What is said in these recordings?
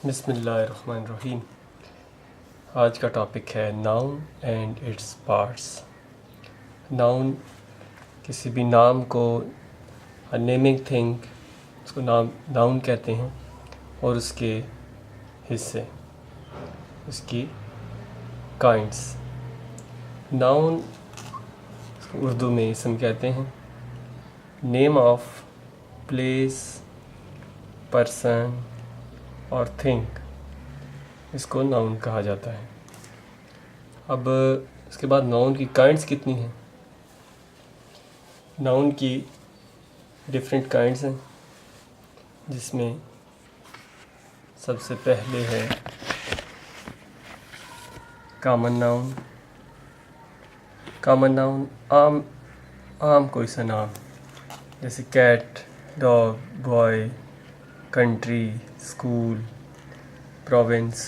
بسم اللہ الرحمن الرحیم۔ آج کا ٹاپک ہے noun and its parts. Noun کسی بھی نام کو نیمنگ تھنگ، اس کو ناؤن کہتے ہیں، اور اس کے حصے، اس کی کائنڈس۔ ناؤن اس کو اردو میں اسم کہتے ہیں۔ نیم آف پلیس، پرسن اور تھنگ، اس کو ناؤن کہا جاتا ہے۔ اب اس کے بعد ناؤن کی کائنڈس کتنی ہیں؟ ناؤن کی ڈفرینٹ کائنڈس ہیں، جس میں سب سے پہلے ہے کامن ناؤن۔ کامن ناؤن عام کوئی سا نام، جیسے cat, dog, boy, country, school, province,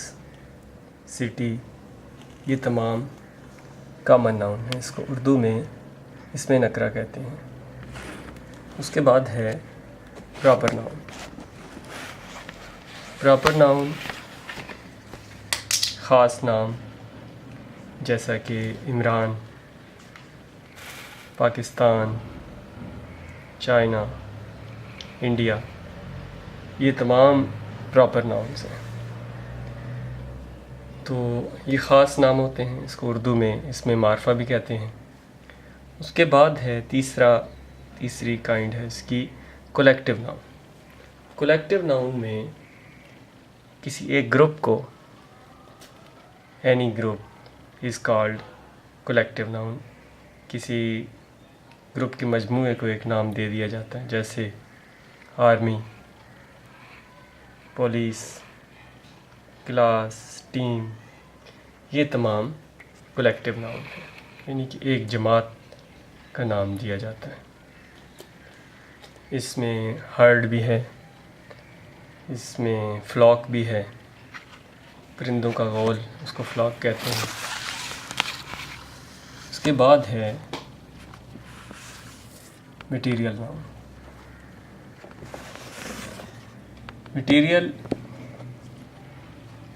city, یہ تمام کامن ناؤن ہیں۔ اس کو اردو میں اسم نکرہ کہتے ہیں۔ اس کے بعد ہے پراپر ناؤن۔ پراپر ناؤن خاص نام، جیسا کہ عمران، پاکستان، چائنا، انڈیا، یہ تمام پراپر ناؤنس ہیں۔ تو یہ خاص نام ہوتے ہیں، اس کو اردو میں اسم معرفہ بھی کہتے ہیں۔ اس کے بعد ہے تیسری کائنڈ ہے اس کی کولیکٹیو ناؤن۔ کولیکٹیو ناؤن میں کسی ایک گروپ کو، any group is called collective noun. کسی گروپ کے مجموعے کو ایک نام دے دیا جاتا ہے، جیسے آرمی، پولیس، کلاس، ٹیم، یہ تمام کولیکٹیو ناؤن ہیں، یعنی کہ ایک جماعت کا نام دیا جاتا ہے۔ اس میں ہرڈ بھی ہے، اس میں فلاک بھی ہے، پرندوں کا غول، اس کو فلاک کہتے ہیں۔ اس کے بعد ہے میٹیریل ناؤن۔ میٹیریل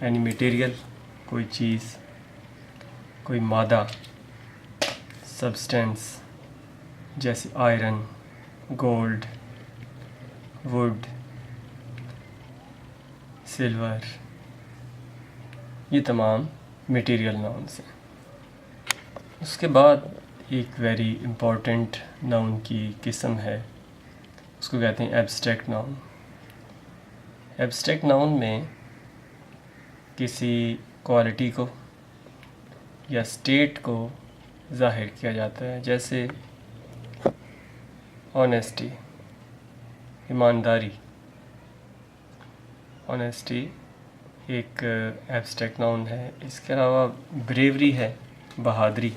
یعنی میٹیریل کوئی چیز، کوئی مادہ، سبسٹینس، جیسے آئرن، گولڈ، ووڈ، سلور، یہ تمام میٹیریل ناؤنس ہیں۔ اس کے بعد ایک ویری امپورٹنٹ ناؤن کی قسم ہے، اس کو کہتے ہیں ایبسٹریکٹ ناؤن۔ ایبسٹریکٹ ناؤن میں کسی کوالٹی کو یا اسٹیٹ کو ظاہر کیا جاتا ہے، جیسے آنیسٹی، ایمانداری۔ آنیسٹی ایک ایبسٹریکٹ ناؤن ہے۔ اس کے علاوہ بریوری ہے، بہادری۔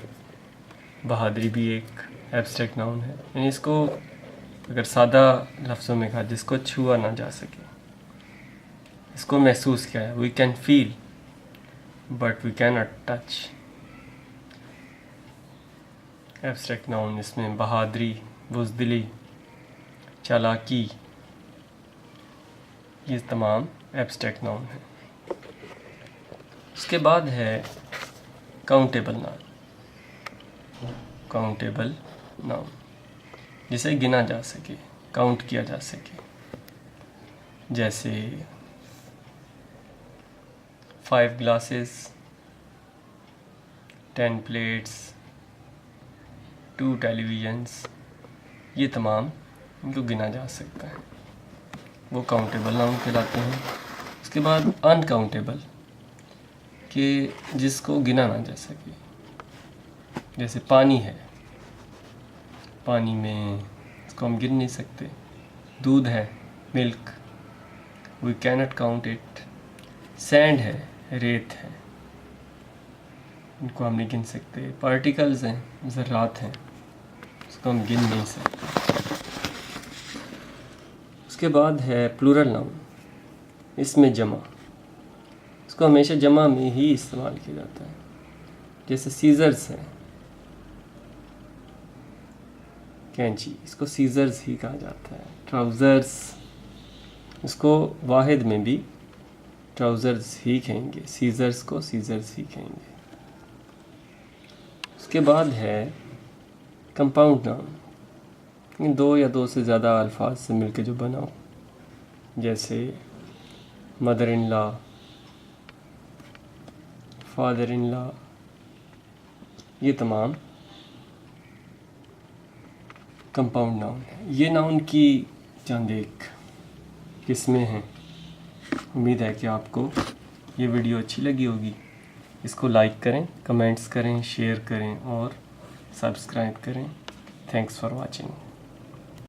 بہادری بھی ایک ایبسٹریکٹ ناؤن ہے، یعنی اس کو اگر سادہ لفظوں میں کہا، جس کو چھوا نہ جا سکے، اس کو محسوس کیا ہے۔ We can feel but we کی ناٹ ٹچ۔ ایبسٹریکٹ ناؤن اس میں بہادری، بزدلی، چالاکی، یہ تمام ایبسٹریکٹ ناؤن ہیں۔ اس کے بعد ہے کاؤنٹیبل ناؤن۔ کاؤنٹیبل ناؤن جسے گنا جا سکے، کاؤنٹ کیا جا سکے، جیسے 5 گلاسز، 10 پلیٹس، 2 ٹیلی ویژنس، یہ تمام ان کو گنا جا سکتا ہے، وہ کاؤنٹیبل ناؤن کہلاتے ہیں۔ اس کے بعد ان کاؤنٹیبل، کہ جس کو گنا نہ جا سکے، جیسے پانی ہے، پانی میں اس کو ہم گن نہیں سکتے۔ دودھ ہے، ملک، وی کی ناٹ کاؤنٹ اٹ۔ سینڈ ہے، ریت ہے، ان کو ہم نہیں گن سکتے۔ پارٹیکلز ہیں، ذرات ہیں، اس کو ہم گن نہیں سکتے۔ اس کے بعد ہے پلورل ناؤن، اس میں جمع، اس کو ہمیشہ جمع میں ہی استعمال کیا جاتا ہے، جیسے سیزرز ہیں، کینچی، اس کو سیزرز ہی کہا جاتا ہے۔ ٹراؤزرز، اس کو واحد میں بھی ٹراؤزرز ہی کہیں گے، سیزرز کو سیزرز ہی کہیں گے۔ اس کے بعد ہے کمپاؤنڈ ناؤن، دو یا دو سے زیادہ الفاظ سے مل کے جو بنا ہو، جیسے mother in law, father in لا، یہ تمام کمپاؤنڈ ناؤن ہے۔ یہ ناؤن کی چند ایک قسمیں ہیں۔ امید ہے کہ آپ کو یہ ویڈیو اچھی لگی ہوگی۔ اس کو لائک کریں، کمنٹس کریں، شیئر کریں اور سبسکرائب کریں۔ Thanks for watching.